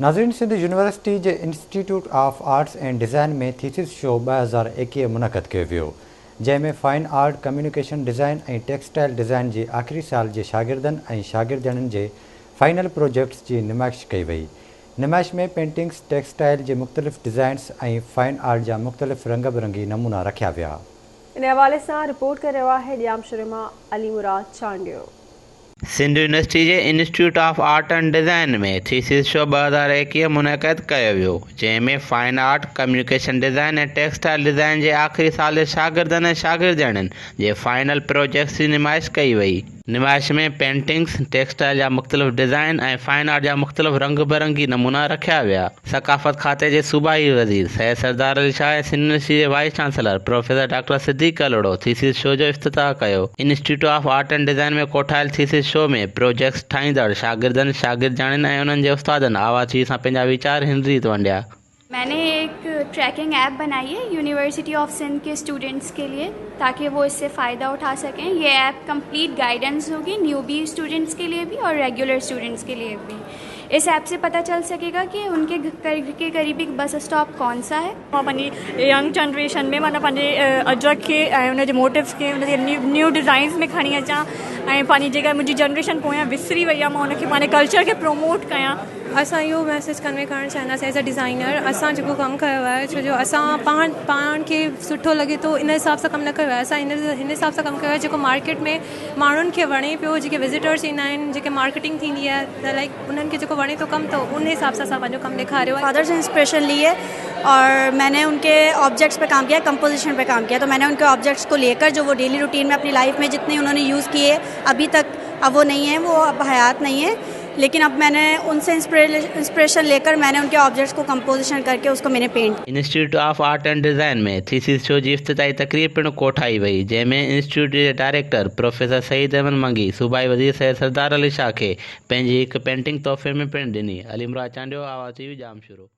नाज़रीन, सिंध यूनिवर्सिटी के institute of arts and design में थीसिस शो 2021 मुनक़द कियो वियो, जंहिंमें फाइन आर्ट, कम्युनिकेशन डिज़ाइन और टेक्सटाइल डिज़ाइन के आख़िरी साल के शागिर्दनि और शागिर्दियुनि के फाइनल प्रोजेक्ट्स की नुमाइश कई वई। नुमाइश में पेंटिंग्स, टेक्सटाइल के मुख़्तलिफ़ डिज़ाइन्स और फाइन आर्ट जा मुख़्तलिफ़ रंग बिरंगी नमूना रखा विया। इन हवाले से रिपोर्ट कर रहा है ॾियामशुर मां अली मुराद चांडियो। सिंध यूनिवर्सिटी के institute of art and design में थीसिस शो 2021 मुनक़द कियो वियो, जंहिंमें फाइन आर्ट, कम्युनिकेशन डिज़ाइन और टेक्सटाइल डिज़ाइन के आख़िरी साल के शागिर्दनि ऐं शागिर्दियुनि जे फाइनल प्रोजेक्ट्स की नुमाइश कई वई। नुमाइश में पेंटिंग्स, टेक्सटाइल जा मुख़्तलिफ़ डिज़ाइन और फाइन आर्ट जा मुख़्तलिफ़ रंग बिरंगी नमूना रखा विया। सकाफ़त खाते के सूबाई वज़ीर सैयद सरदार अली शाह ऐं सिंध यूनिवर्सिटी के vice chancellor professor doctor Siddique Kalhoro thesis show जो इफ्तिताह कयो। Institute of art and design में कोठायल थीसिस शो में प्रोजेक्ट्स ठाहींदड़ शागिर्दनि, शागिर्दियाणियुनि ऐं उन्हनि जे उस्तादनि आवाज़ी सां पंहिंजा वीचार हिनरीत वंडिया। मैंने एक ट्रैकिंग ऐप बनाई है यूनिवर्सिटी ऑफ सिंध के स्टूडेंट्स के लिए, ताकि वो इससे फ़ायदा उठा सकें। ये ऐप कंप्लीट गाइडेंस होगी न्यूबी स्टूडेंट्स के लिए भी और रेगुलर स्टूडेंट्स के लिए भी। इस ऐप से पता चल सकेगा कि उनके घर के करीबी बस स्टॉप कौन सा है। पंहिंजी यंग जनरेशन में माना पंहिंजे अजरक खे ऐं उनजे मोटिव्स खे उनखे न्यू डिज़ाइन्स में खणी अचां ऐं पंहिंजी जेका मुंहिंजी जनरेशन पोयां विसरी वई आहे, मां उनखे पंहिंजे कल्चर खे प्रमोट कयां। असां इहो मैसेज कन्वे करणु चाहींदासीं एज़ अ डिज़ाइनर। असां जेको कमु कयो आहे, छो जो असां पाण खे सुठो लॻे थो इन हिसाब सां कमु न कयो आहे। असां हिन हिसाब सां कमु कयो आहे जेको मार्केट में माण्हुनि खे वणे पियो, जेके विज़िटर्स ईंदा आहिनि, जेके मार्केटिंग थींदी आहे, त लाइक उन्हनि खे जेको वणे थो कमु, तो उन हिसाब सां असां पंहिंजो कमु ॾेखारियो आहे। फादर से इंस्पिरेशन ली है और मैंने उनके ऑब्जेक्ट्स पे काम किया, कंपोजिशन पे काम किया। तो मैंने उनके ऑब्जेक्ट्स को लेकर जो वो डेली रूटीन में अपनी लाइफ में जितने उन्होंने यूज़ किए अभी तक, अब वो नहीं है, वो अब हयात नहीं है, लेकिन अब मैंने उनसे इंस्पिरेशन लेकर मैंने उनके ऑब्जेक्ट्स को कंपोजिशन करके उसको मैंने paint. Institute of art and design में थीसिस शो की इफ्तिताही तकरीब पिणु कोठाई वई, जंहिंमें इंस्टीट्यूट के डायरेक्टर प्रोफेसर सईद अहमद मंगी सूबाई वज़ीर सैयद सरदार अली शाह खे पंहिंजी हिकु पेंटिंग तोहफ़े में पिणु ॾिनी। अली मुराद चांडियो, आवाज़ TV, जामशुरो।